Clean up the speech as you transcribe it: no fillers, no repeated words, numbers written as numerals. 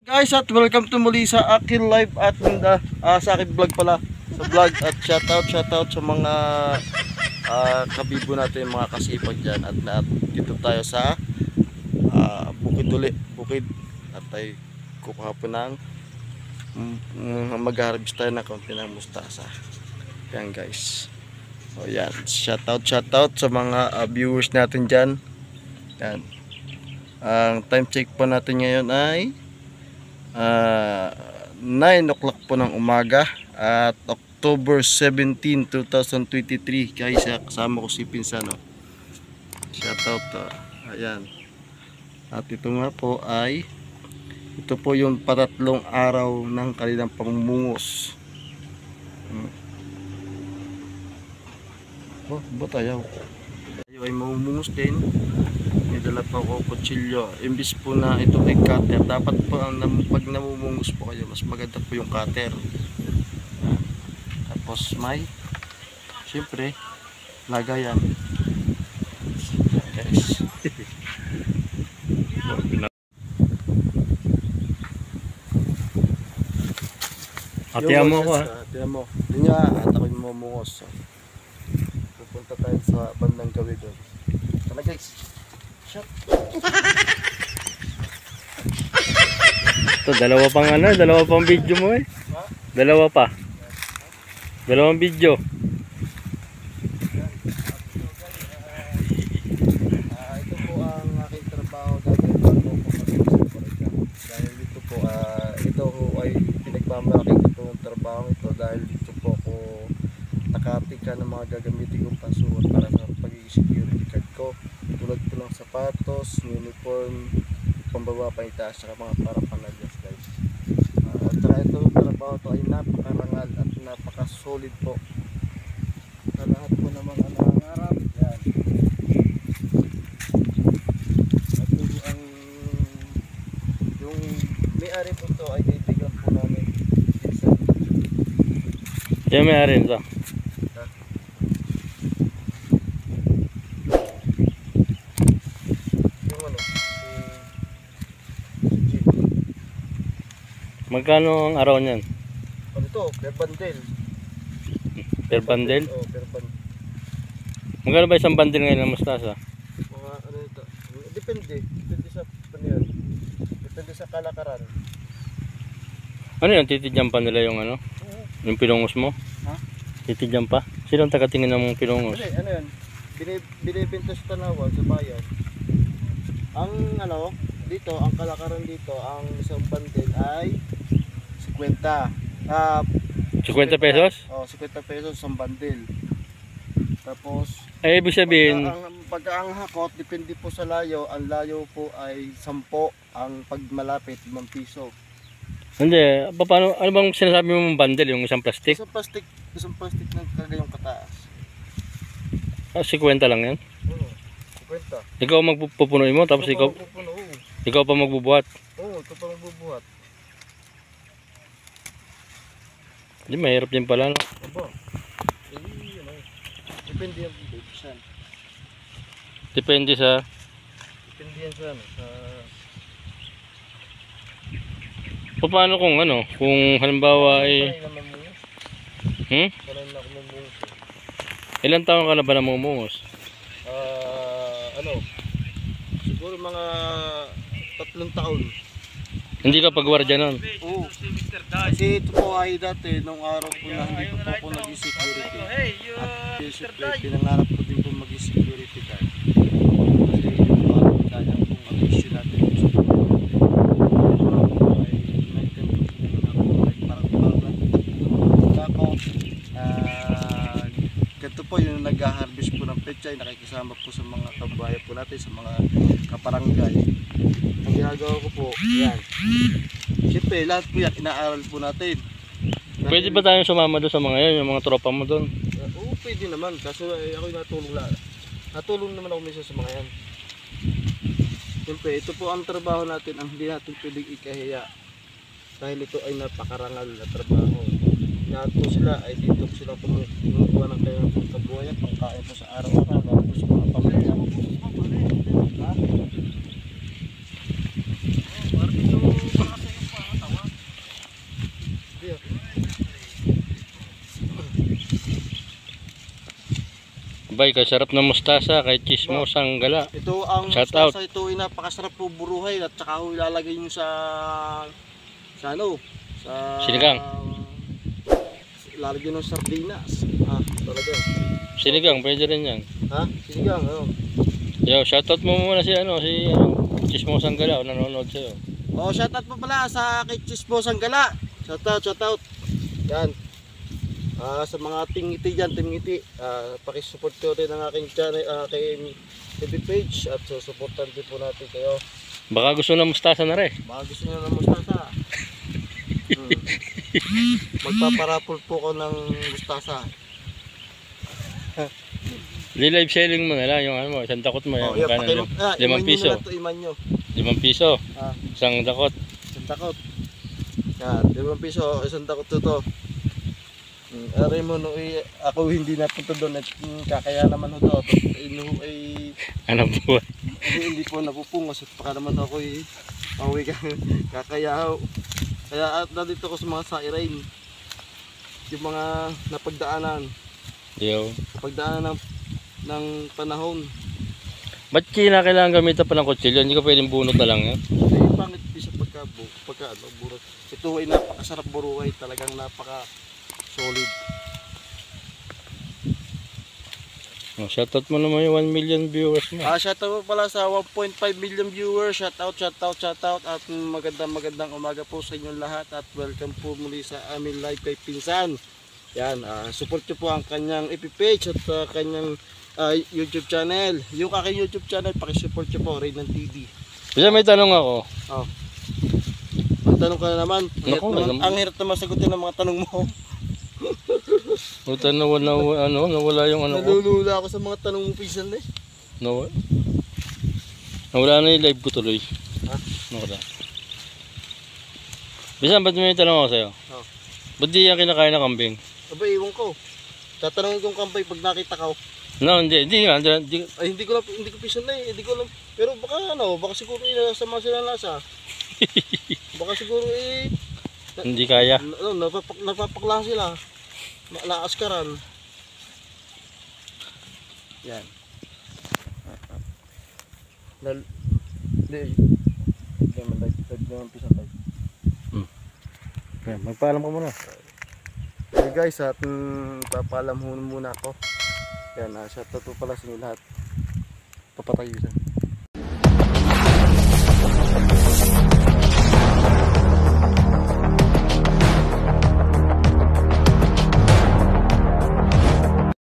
Guys, at welcome to muli sa akin live at sa akin vlog pala. Sa vlog at shoutout sa mga kabibo natin, mga kasipag dyan. At dito tayo sa bukid at tayo kukuha po ng mag-harvest tayo ng konti ng mustasa. Yan guys. O yan, shoutout sa mga viewers natin dyan. Yan. Ang time check po natin ngayon ay 9 o'clock po ng umaga at October 17, 2023. Guys, kasama ko si Pinsan, no? Shoutout. Ayan. At ito nga po ay ito po yung patatlong araw ng kanilang pamumungos. Oh, ba't ayaw? Ayaw ay mamumungos din. May dala pa ako kutsilyo. Imbis po na ito ay cutter, dapat po pag namumungos po kayo, mas maganda po yung cutter. Tapos may siyempre lagayan. Guys. Atiyan mo ko ha. Atiyan mo. Yun nga, at ako'y mamumungos. So, pupunta tayo sa bandang gawin doon. Tala guys. Shot. Ito, dalawa pang video mo eh. Dalawa pa. Dalawang video. Ito po ang aking trabaho dati bago ko mag-isip. Dahil dito po, ito ay pinagmamalaki itong trabaho ito dahil dito po ako nakatika ng mga gagamitin kong pasuot para sa pagiging security guard ko. Tulad po ng sapatos, uniform, pambaba pa itaas, saka mga parapanalias guys. At saka itong trabaho ito ay napakarangal at napaka-solid po sa lahat po ng mga nangangarap. Yan. At yung may-ari po ito ay kaibigan po namin. Kaya may arin ito. Yung Magkano ang araw niyan? ano ito? Per bundle. Per bundle? Oo, per bundle. Magkano ba isang bundle ngayon ng mustasa? Mga ano ito? Depende sa paniyan. Depende sa kalakaran. Ano yun? Titidyan pa nila yung ano? Yung pinungos mo? Ha? Titidyan pa? Sino ang tagatingin ng pinungos? Hindi, ano yan? Binibenta sa Tanawan, sa bayan. Ang ano, dito, ang kalakaran dito, ang isang bundle ay 50. 50 pesos? Oh, 50 pesos isang bundle. Tapos, Ay, ibig sabihin, pagka ang hakot, depende po sa layo. Ang layo po ay 10. Ang pagmalapit, 5 piso. hindi, paano, ano bang sinasabi mo bundle? Yung isang plastic? Isang plastic ng kagayong kataas. 50 lang yan? Oo, 50. Ikaw magpupunuin mo, tapos ikaw pa magbubuhat. Oo, ito pa magbubuhat. Hindi, mahirap din pala, no? Aba, ano, depende yan po saan. Depende sa... Depende yan sa ano, Paano kung ano? Kung halimbawa ay... Karoon na ako mamungos. Ilang taon ka na ba namumungos? Ano, siguro mga 3 taon. Hindi ka pagwardya nun? Oo. Kasi ito po ay dati, nung araw po na hindi po ako nag-security. At pinangarap ko din po mag-security guard. Kasi parang kanyang pong abisyo natin. Ito po yung nag-harvest po ng pechay, nakikisama po sa mga kababayan po natin, sa mga kaparangay. Ang ginagawa ko po, yan. Siyempre, lahat po yan, inaaral po natin. Pwede ba tayong sumama doon sa mga yan, yung mga tropa mo doon? Oo, pwede naman. Kaso ako yung natulong naman ako minsan sa mga yan. Siyempre, ito po ang trabaho natin, ang hindi natin pwedeng ikahiya. Dahil ito ay napakarangal na trabaho. Lahat po sila ay dito sila kumukuha ng kayong kabuhayan, pangkain po sa araw-araw, po sa mga pamilya. Ha? Bay, kasarap ng mustasa kay Chismosang Gala. Ito ang Shout mustasa, ito ay napakasarap po buruhay at saka ho ilalagay nyo sa ano? Sa Sinigang. Ilalagay nyo ng sardinas. Talaga. Sinigang, pwede rin yan. Ha? Sinigang, ano? Yo, shoutout mo muna si Chismosang Gala, nanonood sa'yo. Oh, shoutout po pala sa kay Chismosang Gala. Shoutout. Yan. Sa mga tingiti dyan, tingiti, pakisupport ko rin ang aking channel, aking TV page at susuportan din po natin kayo. Baka gusto na mustasa na rin. Baka gusto nyo ng mustasa. Magpaparapol po ko ng mustasa. Live selling mo na lang yung ano mo, isang dakot mo yan. Oh, Magkano? 5 piso. Iman nyo. 5 piso. Ah, Isang dakot. isang takot. Yan, 5 piso, isang takot to. Aray mo, no, ako hindi napunta doon at kakaya naman ho to. Ano po? Hindi po napupungos at baka naman ako pauwi ka. Kakaya ho. Kaya at nandito ko sa mga sairain. Yung mga napagdaanan. Yo. Napagdaanan ng panahon. Ba't kailangan gamitan pa ng kutsilyo? Hindi ka pwedeng bunot na lang yan. Ito yung pangit di sa pagka burot. Ito ay napakasarap buruhay. Talagang napaka solid. Oh, shoutout mo naman yung 1 million viewers mo. Shoutout po pala sa 1.5 million viewers. Shoutout. At magandang umaga po sa inyong lahat. At welcome po muli sa aming live kay Pinsan. Yan, support nyo po ang kanyang FB page at kanyang YouTube channel. Yung aking YouTube channel, pakisupport nyo po, Reynan TV. Bisa may tanong ako. Oh. Ang tanong ka na naman. Naku, Ang hirap na masagutin ng mga tanong mo. Buta nawala yung ano ko. Nalulula ako sa mga tanong mo, Pinsan eh. Nawala na yung live ko tuloy. Ha? Nawala. Bisa, ba't may tanong ako sa'yo? Oh. Ba't di yan kinakain na kambing? Aba, iwan ko. Tatanungin kong kampay pag nakita ko. No, hindi nga. Ay, hindi ko Pinsan eh. Hindi ko alam. Pero baka siguro sama sila lasa. Baka siguro Hindi kaya. napapakla sila. Naaskaran. Yan. Hindi naman pisa tayo. Magpaalam ka muna. Hey guys, at papaalam muna ako. Yan, shoutout po pala sa inyo lahat. Papatayo siya.